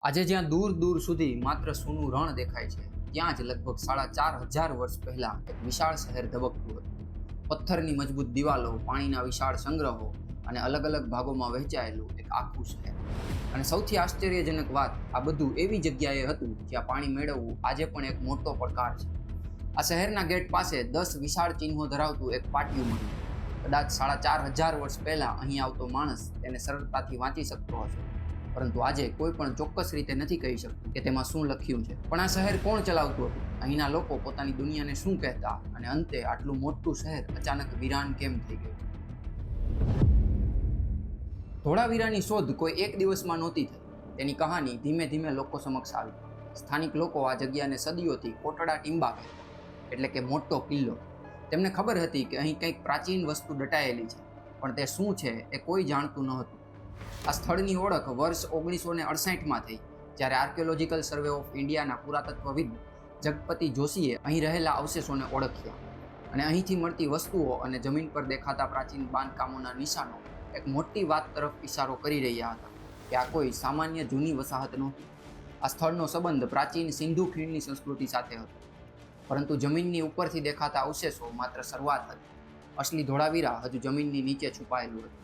આજે જ્યાં દૂર દૂર સુધી માત્ર સૂનું રણ દેખાય છે, ત્યાં જ લગભગ 4,500 વર્ષ પહેલા એક વિશાળ શહેર ધબકતું હતું. પથ્થરની મજબૂત દિવાલો, પાણીના વિશાળ સંગ્રહો અને અલગ અલગ ભાગોમાં વહેંચાયેલું એક આખું શહેર. અને સૌથી આશ્ચર્યજનક વાત, આ બધું એવી જગ્યાએ હતું જ્યાં પાણી મેળવવું આજે પણ એક મોટો પડકાર છે. આ શહેરના ગેટ પાસે 10 વિશાળ ચિહ્નો ધરાવતું એક પાટિયું મળ્યું. કદાચ 4,500 વર્ષ પહેલા અહીં આવતો માણસ તેને સરળતાથી વાંચી શકતો હશે, પરંતુ આજે કોઈ પણ ચોક્કસ રીતે નથી કહી શકતું કે તેમાં શું લખ્યું છે. પણ આ શહેર કોણ ચલાવતું હતું? અહીંના લોકો પોતાની દુનિયાને શું કહેતા? અને અંતે આટલું મોટું શહેર અચાનક વિરાન કેમ થઈ ગયું? ધોળાવીરાની શોધ કોઈ એક દિવસમાં નહોતી થઈ. તેની કહાની ધીમે ધીમે લોકો સમક્ષ આવી. સ્થાનિક લોકો આ જગ્યાને સદીઓથી કોટડા ટીંબા કહેતા, એટલે કે મોટો કિલ્લો. તેમને ખબર હતી કે અહીં કંઈક પ્રાચીન વસ્તુ દટાયેલી છે, પણ તે શું છે એ કોઈ જાણતું ન હતું. આ સ્થળની ઓળખ વર્ષ 1968માં થઈ, જ્યારે આર્કિયોલોજીકલ સર્વે ઓફ ઇન્ડિયાના પુરાતત્વવિદ જગપતિ જોશીએ અહીં રહેલા અવશેષોને ઓળખ્યા. અને અહીંથી મળતી વસ્તુઓ અને જમીન પર દેખાતા પ્રાચીન બાંધકામોના નિશાનો એક મોટી વાત તરફ ઇશારો કરી રહ્યા હતા કે આ કોઈ સામાન્ય જૂની વસાહત નહોતી. આ સ્થળનો સંબંધ પ્રાચીન સિંધુ ખીણની સંસ્કૃતિ સાથે હતો. પરંતુ જમીનની ઉપરથી દેખાતા અવશેષો માત્ર શરૂઆત હતી. અસલી ધોળાવીરા હજુ જમીનની નીચે છુપાયેલું હતું.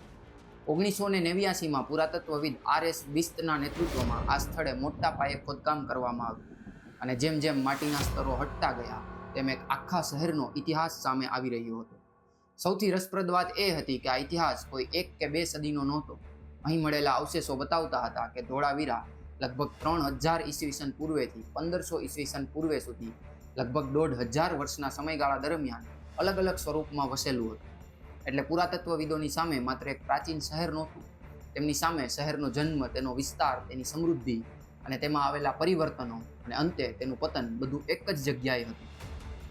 1989માં પુરાતત્વવિદ RS બિસ્તના નેતૃત્વમાં આ સ્થળે મોટા પાયે ખોદકામ કરવામાં આવ્યું. અને જેમ જેમ માટીના સ્તરો હટતા ગયા, તેમ એક આખા શહેરનો ઇતિહાસ સામે આવી રહ્યો હતો. સૌથી રસપ્રદ વાત એ હતી કે આ ઇતિહાસ કોઈ 1 કે 2 સદીનો નહોતો. અહીં મળેલા અવશેષો બતાવતા હતા કે ધોળાવીરા લગભગ 3000 ઈસવીસન પૂર્વેથી 1500 ઈસવીસન પૂર્વે સુધી લગભગ 1500 વર્ષના સમયગાળા દરમિયાન અલગ અલગ સ્વરૂપમાં વસેલું હતું. એટલે પુરાતત્વવિદોની સામે માત્ર એક પ્રાચીન શહેર નહોતું, તેમની સામે શહેરનો જન્મ, તેનો વિસ્તાર, તેની સમૃદ્ધિ અને તેમાં આવેલા પરિવર્તનો અને અંતે તેનું પતન બધું એક જ જગ્યાએ હતું.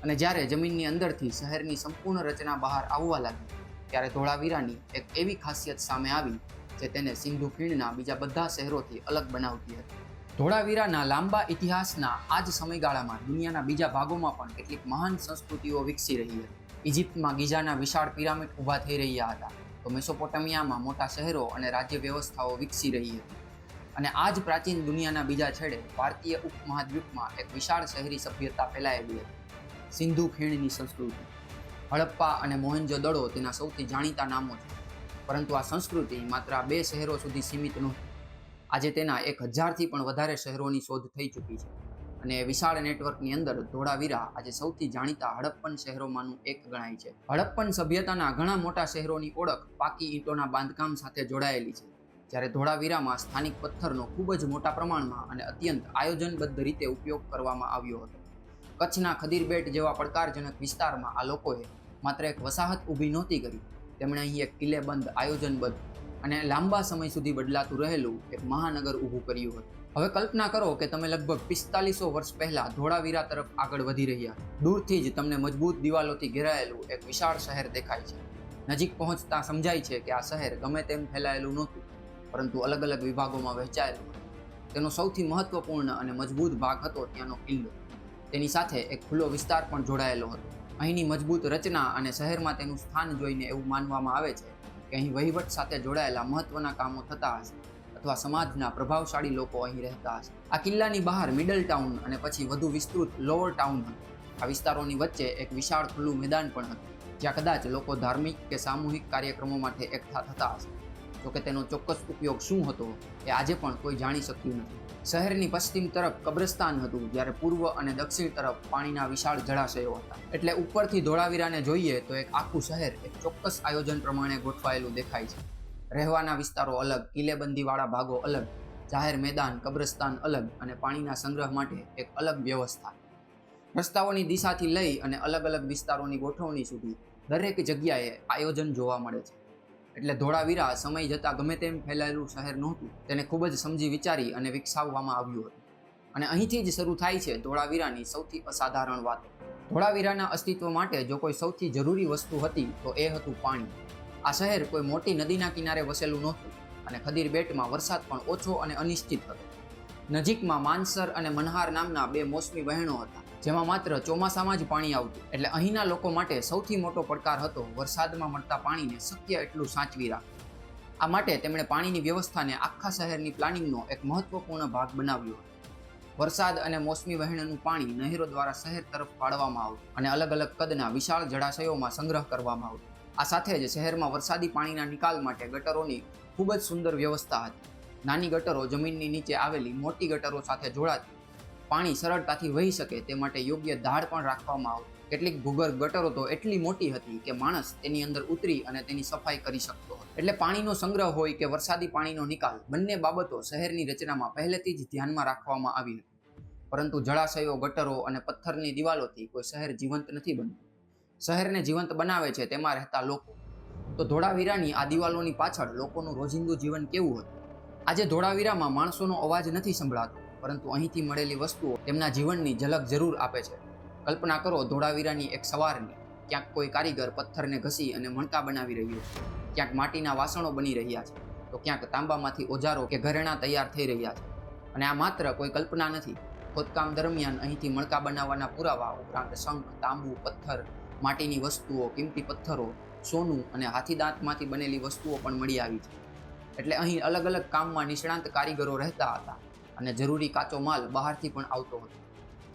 અને જ્યારે જમીનની અંદરથી શહેરની સંપૂર્ણ રચના બહાર આવવા લાગી, ત્યારે ધોળાવીરાની એક એવી ખાસિયત સામે આવી જે તેને સિંધુ ખીણના બીજા બધા શહેરોથી અલગ બનાવતી હતી. ધોળાવીરાના લાંબા ઇતિહાસના આ જ સમયગાળામાં દુનિયાના બીજા ભાગોમાં પણ કેટલીક મહાન સંસ્કૃતિઓ વિકસી રહી હતી. ઇજિપ્તમાં ગીઝાના વિશાળ પિરામિડ ઊભા થઈ રહ્યા હતા, તો મેસોપોટામિયામાં મોટા શહેરો અને રાજ્ય વ્યવસ્થાઓ વિકસી રહી હતી. અને આ જ પ્રાચીન દુનિયાના બીજા છેડે ભારતીય ઉપમહાદ્વીપમાં એક વિશાળ શહેરી સભ્યતા ફેલાયેલી હતી, સિંધુ ખીણની સંસ્કૃતિ. હડપ્પા અને મોહેન્જો-દડો તેના સૌથી જાણીતા નામો છે. પરંતુ આ સંસ્કૃતિ માત્ર આ 2 શહેરો સુધી સીમિત નહોતી. આજે તેના 1000થી પણ વધારે શહેરોની શોધ થઈ ચૂકી છે. અને વિશાળ નેટવર્કની અંદર ધોળાવીરા આજે સૌથી જાણીતા હડપ્પન શહેરોમાંનું એક ગણાય છે. હડપ્પન સભ્યતાના ઘણા મોટા શહેરોની ઓળખ પાકી ઈંટોના બાંધકામ સાથે જોડાયેલી છે, જ્યારે ધોળાવીરામાં સ્થાનિક પથ્થરનો ખૂબ જ મોટા પ્રમાણમાં અને અત્યંત આયોજનબદ્ધ રીતે ઉપયોગ કરવામાં આવ્યો હતો. કચ્છના ખદીરબેટ જેવા પડકારજનક વિસ્તારમાં આ લોકોએ માત્ર એક વસાહત ઊભી નહોતી કરી, તેમણે અહીં એક કિલ્લેબંધ, આયોજનબદ્ધ અને લાંબા સમય સુધી બદલાતું રહેલું એક મહાનગર ઊભું કર્યું હતું. હવે કલ્પના કરો કે તમે લગભગ 4500 વર્ષ પહેલા ધોળાવીરા તરફ આગળ વધી રહ્યા. દૂરથી જ તમને મજબૂત દિવાલોથી ઘેરાયેલું એક વિશાળ શહેર દેખાય છે. નજીક પહોંચતા સમજાય છે કે આ શહેર ગમે તેમ ફેલાયેલું નહોતું, પરંતુ અલગ અલગ વિભાગોમાં વહેંચાયેલું હતું. તેનો સૌથી મહત્વપૂર્ણ અને મજબૂત ભાગ હતો ત્યાંનો કિલ્લો. તેની સાથે એક ખુલ્લો વિસ્તાર પણ જોડાયેલો હતો. અહીંની મજબૂત રચના અને શહેરમાં તેનું સ્થાન જોઈને એવું માનવામાં આવે છે કે અહીં વહીવટ સાથે જોડાયેલા મહત્વના કામો થતા હશે, અથવા સમાજના પ્રભાવશાળી લોકો અહીં રહેતા હશે. આ કિલ્લાની બહાર મિડલ ટાઉન અને પછી વધુ વિસ્તૃત લોઅર ટાઉન હતું. આ વિસ્તારોની વચ્ચે એક વિશાળ ખુલ્લું મેદાન પણ હતું, જ્યાં કદાચ લોકો ધાર્મિક કે સામૂહિક કાર્યક્રમો માટે એકઠા થતા હશે. જોકે તેનો ચોક્કસ ઉપયોગ શું હતો એ આજે પણ કોઈ જાણી શક્યું નથી. શહેરની પશ્ચિમ તરફ કબ્રસ્તાન હતું, જ્યારે પૂર્વ અને દક્ષિણ તરફ પાણીના વિશાળ જળાશયો હતા. એટલે ઉપરથી ધોળાવીરાને જોઈએ તો એક આખું શહેર એક ચોક્કસ આયોજન પ્રમાણે ગોઠવાયેલું દેખાય છે. રહેવાના વિસ્તારો અલગ, કિલ્લેબંધીવાળા ભાગો અલગ, જાહેર મેદાન, કબ્રસ્તાન અલગ અને પાણીના સંગ્રહ માટે એક અલગ વ્યવસ્થા. રસ્તાઓની દિશાથી લઈ અને અલગ અલગ વિસ્તારોની ગોઠવણી સુધી દરેક જગ્યાએ આયોજન જોવા મળે છે. એટલે ધોળાવીરા સમય જતાં ગમે તેમ ફેલાયેલું શહેર નહોતું, તેને ખૂબ જ સમજી વિચારી અને વિકસાવવામાં આવ્યું હતું. અને અહીંથી જ શરૂ થાય છે ધોળાવીરાની સૌથી અસાધારણ વાતો. ધોળાવીરાના અસ્તિત્વ માટે જો કોઈ સૌથી જરૂરી વસ્તુ હતી તો એ હતું પાણી. આ શહેર કોઈ મોટી નદીના કિનારે વસેલું નહોતું, અને ખદીરબેટમાં વરસાદ પણ ઓછો અને અનિશ્ચિત હતો. નજીકમાં માનસર અને મનહાર નામના 2 મોસમી વહેણો હતા, જેમાં માત્ર ચોમાસામાં જ પાણી આવતું. એટલે અહીંના લોકો માટે સૌથી મોટો પડકાર હતો વરસાદમાં મળતા પાણીને શક્ય એટલું સાચવી રાખવું. આ માટે તેમણે પાણીની વ્યવસ્થાને આખા શહેરની પ્લાનિંગનો એક મહત્વપૂર્ણ ભાગ બનાવ્યો. વરસાદ અને મોસમી વહેણનું પાણી નહેરો દ્વારા શહેર તરફ પાડવામાં આવતું અને અલગ અલગ કદના વિશાળ જળાશયોમાં સંગ્રહ કરવામાં આવતો. આ સાથે જ શહેરમાં વરસાદી પાણીના નિકાલ માટે ગટરોની ખૂબ જ સુંદર વ્યવસ્થા હતી. નાની ગટરો જમીનની નીચે આવેલી મોટી ગટરો સાથે જોડાતી પાણી સરળતાથી વહી શકે તે માટે યોગ્ય ધાડ પણ રાખવામાં આવતી. કેટલીક ભૂગર્ભ ગટરો તો એટલી મોટી હતી કે માણસ તેની અંદર ઉતરી અને તેની સફાઈ કરી શકતો હતો. એટલે પાણીનો સંગ્રહ હોય કે વરસાદી પાણીનો નિકાલ, બંને બાબતો શહેરની રચનામાં પહેલેથી જ ધ્યાનમાં રાખવામાં આવી હતી. પરંતુ જળાશયો, ગટરો અને પથ્થરની દિવાલોથી કોઈ શહેર જીવંત નથી બનતું. શહેરને જીવંત બનાવે છે તેમાં રહેતા લોકો. તો ધોળાવીરાની આ દિવાલોની પાછળ લોકોનું રોજિંદુ જીવન કેવું હતું? આજે ધોળાવીરામાં માણસોનો અવાજ નથી સંભળાતો, પરંતુ અહીંથી મળેલી વસ્તુઓ તેમના જીવનની ઝલક જરૂર આપે છે. કલ્પના કરો ધોળાવીરાની એક સવારની. ક્યાંક કોઈ કારીગર પથ્થરને ઘસી અને મણકા બનાવી રહ્યો છે, ક્યાંક માટીના વાસણો બની રહ્યા છે, તો ક્યાંક તાંબામાંથી ઓજારો કે ઘરેણાં તૈયાર થઈ રહ્યા છે. અને આ માત્ર કોઈ કલ્પના નથી. ખોદકામ દરમિયાન અહીંથી મણકા બનાવવાના પુરાવા ઉપરાંત શંખ, તાંબુ, પથ્થર, માટીની વસ્તુઓ, કિંમતી પથ્થરો, સોનું અને હાથીદાંતમાંથી બનેલી વસ્તુઓ પણ મળી આવી છે. એટલે અહીં અલગ અલગ કામમાં નિષ્ણાંત કારીગરો રહેતા હતા અને જરૂરી કાચો માલ બહારથી પણ આવતો હતો.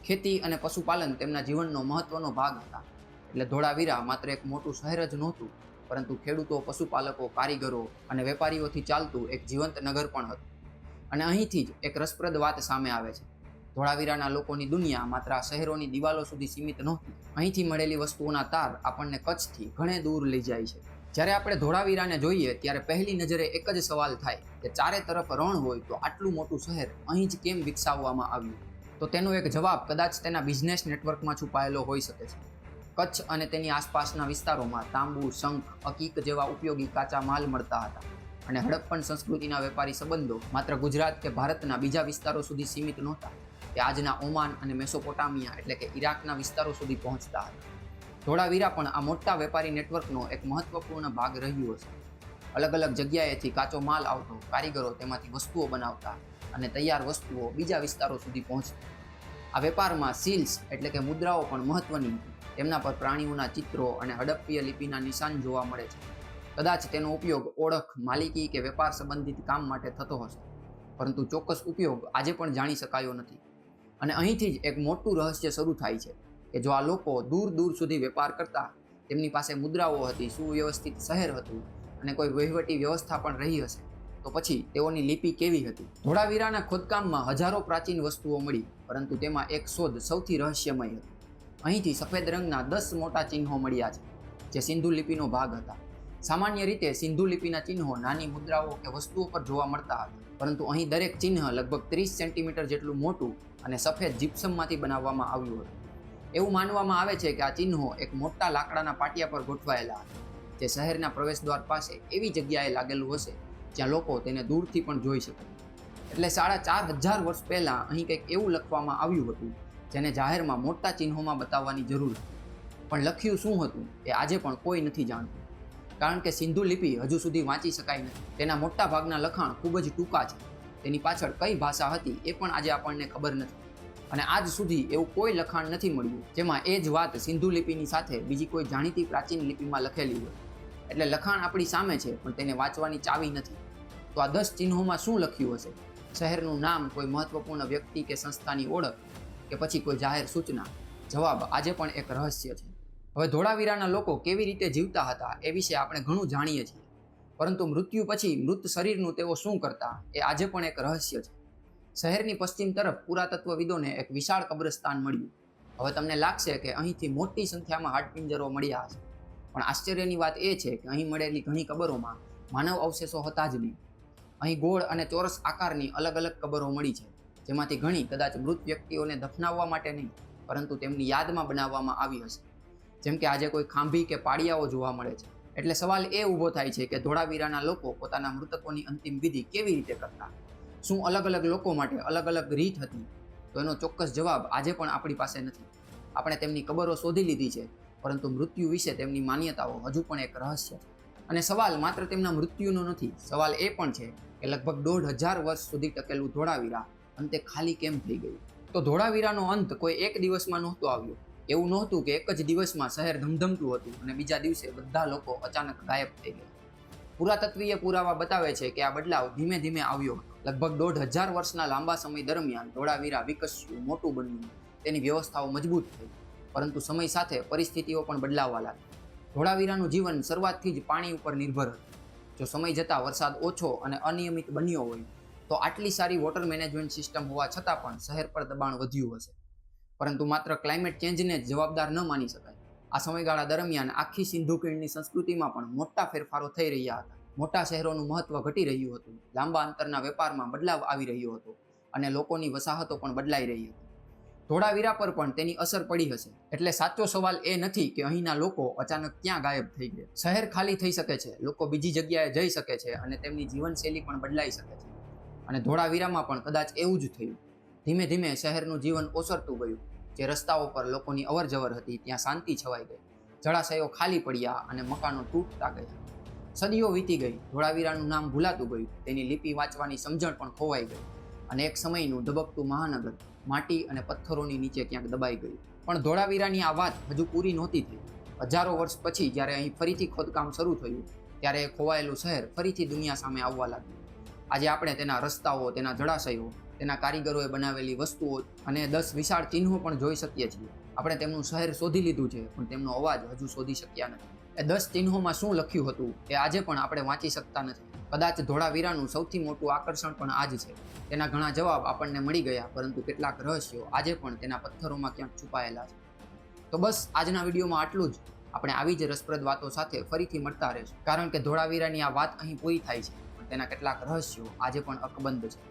ખેતી અને પશુપાલન તેમના જીવનનો મહત્વનો ભાગ હતા. એટલે ધોળાવીરા માત્ર એક મોટું શહેર જ નહોતું, પરંતુ ખેડૂતો, પશુપાલકો, કારીગરો અને વેપારીઓથી ચાલતું એક જીવંત નગર પણ હતું. અને અહીંથી જ એક રસપ્રદ વાત સામે આવે છે. ધોળાવીરાના લોકોની દુનિયા માત્ર આ શહેરોની દિવાલો સુધી સીમિત નહોતી. અહીંથી મળેલી વસ્તુઓના તાર આપણને કચ્છથી ઘણે દૂર લઈ જાય છે. જ્યારે આપણે ધોળાવીરાને જોઈએ ત્યારે પહેલી નજરે એક જ સવાલ થાય કે ચારે તરફ રણ હોય તો આટલું મોટું શહેર અહીં જ કેમ વિકસાવવામાં આવ્યું? તો તેનો એક જવાબ કદાચ તેના બિઝનેસ નેટવર્કમાં છુપાયેલો હોઈ શકે છે. કચ્છ અને તેની આસપાસના વિસ્તારોમાં તાંબુ, શંખ, અકીક જેવા ઉપયોગી કાચા માલ મળતા હતા. અને હડપ્પન સંસ્કૃતિના વેપારી સંબંધો માત્ર ગુજરાત કે ભારતના બીજા વિસ્તારો સુધી સીમિત નહોતા. તે આજના ઓમાન અને મેસોપોટામિયા એટલે કે ઈરાકના વિસ્તારો સુધી પહોંચતા હતા. ધોળાવીરા પણ આ મોટા વેપારી નેટવર્કનો એક મહત્વપૂર્ણ ભાગ રહ્યું હશે. અલગ અલગ જગ્યાએથી કાચો માલ આવતો, કારીગરો તેમાંથી વસ્તુઓ બનાવતા અને તૈયાર વસ્તુઓ બીજા વિસ્તારો સુધી પહોંચતી. આ વેપારમાં સીલ્સ એટલે કે મુદ્રાઓ પણ મહત્વની હતી. તેમના પર પ્રાણીઓના ચિત્રો અને હડપ્પીય લિપિના નિશાન જોવા મળે છે. કદાચ તેનો ઉપયોગ ઓળખ, માલિકી કે વેપાર સંબંધિત કામ માટે થતો હશે, પરંતુ ચોક્કસ ઉપયોગ આજે પણ જાણી શકાયો નથી. અને અહીંથી જ એક મોટું રહસ્ય શરૂ થાય છે કે જો આ લોકો દૂર દૂર સુધી વેપાર કરતા, તેમની પાસે મુદ્રાઓ હતી, સુવ્યવસ્થિત શહેર હતું અને કોઈ વહીવટી વ્યવસ્થા પણ રહી હશે, તો પછી તેઓની લિપિ કેવી હતી? ધોળાવીરાના ખોદકામમાં હજારો પ્રાચીન વસ્તુઓ મળી, પરંતુ તેમાં એક શોધ સૌથી રહસ્યમય હતી. અહીંથી સફેદ રંગના 10 મોટા ચિહ્નો મળ્યા છે, જે સિંધુ લિપિનો ભાગ હતા. સામાન્ય રીતે સિંધુ લિપિના ચિહ્નો નાની મુદ્રાઓ કે વસ્તુઓ પર જોવા મળતા હતા, પરંતુ અહીં દરેક ચિહ્ન લગભગ 30 સેન્ટીમીટર જેટલું મોટું અને સફેદ જીપ્સમમાંથી બનાવવામાં આવ્યું હતું. એવું માનવામાં આવે છે કે આ ચિહ્નો એક મોટા લાકડાના પાટિયા પર ગોઠવાયેલા હતા, જે શહેરના પ્રવેશદ્વાર પાસે એવી જગ્યાએ લાગેલું હશે જ્યાં લોકો તેને દૂરથી પણ જોઈ શકે. એટલે 4500 વર્ષ પહેલા અહીં કંઈક એવું લખવામાં આવ્યું હતું જેને જાહેરમાં મોટા ચિહ્નોમાં બતાવવાની જરૂર હતી. પણ લખ્યું શું હતું એ આજે પણ કોઈ નથી જાણતું, કારણ કે સિંધુ લિપિ હજુ સુધી વાંચી શકાય નથી. તેના મોટા ભાગના લખાણ ખૂબ જ ટૂંકા છે. તેની પાછળ કઈ ભાષા હતી એ પણ આજે આપણને ખબર નથી. અને આજ સુધી એવું કોઈ લખાણ નથી મળ્યું જેમાં એ જ વાત સિંધુ લિપિની સાથે બીજી કોઈ જાણીતી પ્રાચીન લિપિમાં લખેલી હોય. એટલે લખાણ આપણી સામે છે, પણ તેને વાંચવાની ચાવી નથી. તો આ 10 ચિહ્નોમાં શું લખ્યું હશે? શહેરનું નામ, કોઈ મહત્વપૂર્ણ વ્યક્તિ કે સંસ્થાની ઓળખ, કે પછી કોઈ જાહેર સૂચના? જવાબ આજે પણ એક રહસ્ય છે. હવે ધોળાવીરાના લોકો કેવી રીતે જીવતા હતા એ વિશે આપણે ઘણું જાણીએ છીએ, પરંતુ મૃત્યુ પછી મૃત શરીરનું તેઓ શું કરતા એ આજે પણ એક રહસ્ય છે. શહેરની પશ્ચિમ તરફ પુરાતત્વવિદોને એક વિશાળ કબ્રસ્તાન મળ્યું. હવે તમને લાગશે કે અહીંથી મોટી સંખ્યામાં હાડપિંજરો મળ્યા હશે, પણ આશ્ચર્યની વાત એ છે કે અહીં મળેલી ઘણી કબરોમાં માનવ અવશેષો હતા જ નહીં. અહીં ગોળ અને ચોરસ આકારની અલગ અલગ કબરો મળી છે, જેમાંથી ઘણી કદાચ મૃત વ્યક્તિઓને દફનાવવા માટે નહીં, પરંતુ તેમની યાદમાં બનાવવામાં આવી હશે. જેમ કે આજે કોઈ ખાંભી કે પાડિયાઓ જોવા મળે છે. એટલે સવાલ એ ઊભો થાય છે કે ધોળાવીરાના લોકો પોતાના મૃતકોની અંતિમ વિધિ કેવી રીતે કરતા? શું અલગ અલગ લોકો માટે અલગ અલગ રીત હતી? તો એનો ચોક્કસ જવાબ આજે પણ આપણી પાસે નથી. આપણે તેમની કબરો શોધી લીધી છે, પરંતુ મૃત્યુ વિશે તેમની માન્યતાઓ હજુ પણ એક રહસ્ય છે. અને સવાલ માત્ર તેમના મૃત્યુનો નથી, સવાલ એ પણ છે કે લગભગ 1500 વર્ષ સુધી ટકેલું ધોળાવીરા અંતે ખાલી કેમ થઈ ગયું? તો ધોળાવીરાનો અંત કોઈ એક દિવસમાં નહોતો આવ્યો. એવું નહોતું કે એક જ દિવસમાં શહેર ધમધમતું હતું અને બીજા દિવસે બધા લોકો અચાનક ગાયબ થઈ ગયા. પુરાતત્વીય પુરાવા બતાવે છે કે આ બદલાવ ધીમે ધીમે આવ્યો હતો. લગભગ 1.5 વર્ષના લાંબા સમય દરમિયાન ધોળાવીરા વિકસ્યું, મોટું બન્યું, તેની વ્યવસ્થાઓ મજબૂત થઈ. પરંતુ સમય સાથે પરિસ્થિતિઓ પણ બદલાવા લાગી. ધોળાવીરાનું જીવન શરૂઆતથી જ પાણી ઉપર નિર્ભર હતું. જો સમય જતાં વરસાદ ઓછો અને અનિયમિત બન્યો હોય તો આટલી સારી વોટર મેનેજમેન્ટ સિસ્ટમ હોવા છતાં પણ શહેર પર દબાણ વધ્યું હશે. પરંતુ માત્ર ક્લાઇમેટ ચેન્જને જ જવાબદાર ન માની શકાય. આ સમયગાળા દરમિયાન આખી સિંધુ ખીણની સંસ્કૃતિમાં પણ મોટા ફેરફારો થઈ રહ્યા હતા. મોટા શહેરોનું મહત્વ ઘટી રહ્યું હતું, લાંબા અંતરના વેપારમાં બદલાવ આવી રહ્યો હતો અને લોકોની વસાહતો પણ બદલાઈ રહી હતી. ધોળાવીરા પર પણ તેની અસર પડી હશે. એટલે સાચો સવાલ એ નથી કે અહીંના લોકો અચાનક ક્યાં ગાયબ થઈ ગયા. શહેર ખાલી થઈ શકે છે, લોકો બીજી જગ્યાએ જઈ શકે છે અને તેમની જીવનશૈલી પણ બદલાઈ શકે છે. અને ધોળાવીરામાં પણ કદાચ એવું જ થયું. ધીમે ધીમે શહેરનું જીવન ઓસરતું ગયું. જે રસ્તાઓ પર લોકોની અવરજવર હતી ત્યાં શાંતિ છવાઈ ગઈ. જળાશયો ખાલી પડ્યા અને મકાનો તૂટતા ગયા. સદીઓ વીતી ગઈ, ધોળાવીરાનું નામ ભૂલાતું ગયું, તેની લિપિ વાંચવાની સમજણ પણ ખોવાઈ ગઈ અને એક સમયનું ધબકતું મહાનગર માટી અને પથ્થરોની નીચે ક્યાંક દબાઈ ગયું. પણ ધોળાવીરાની આ વાત હજુ પૂરી નહોતી થઈ. હજારો વર્ષ પછી જ્યારે અહીં ફરીથી ખોદકામ શરૂ થયું ત્યારે એ ખોવાયેલું શહેર ફરીથી દુનિયા સામે આવવા લાગ્યું. આજે આપણે તેના રસ્તાઓ, તેના જળાશયો, તેના કારીગરોએ બનાવેલી વસ્તુઓ અને 10 વિશાળ ચિહ્નો પણ જોઈ શકીએ છીએ. આપણે તેમનું શહેર શોધી લીધું છે, પણ તેમનો અવાજ હજુ શોધી શક્યા નથી. એ 10 ચિહ્નોમાં શું લખ્યું હતું એ આજે પણ આપણે વાંચી શકતા નથી. કદાચ ધોળાવીરાનું સૌથી મોટું આકર્ષણ પણ આ જ છે. તેના ઘણા જવાબ આપણને મળી ગયા, પરંતુ કેટલાક રહસ્યો આજે પણ તેના પથ્થરોમાં ક્યાંક છુપાયેલા છે. તો બસ આજના વિડીયોમાં આટલું જ. આપણે આવી જ રસપ્રદ વાતો સાથે ફરીથી મળતા રહીશું, કારણ કે ધોળાવીરાની આ વાત અહીં પૂરી થાય છે, પણ તેના કેટલાક રહસ્યો આજે પણ અકબંધ છે.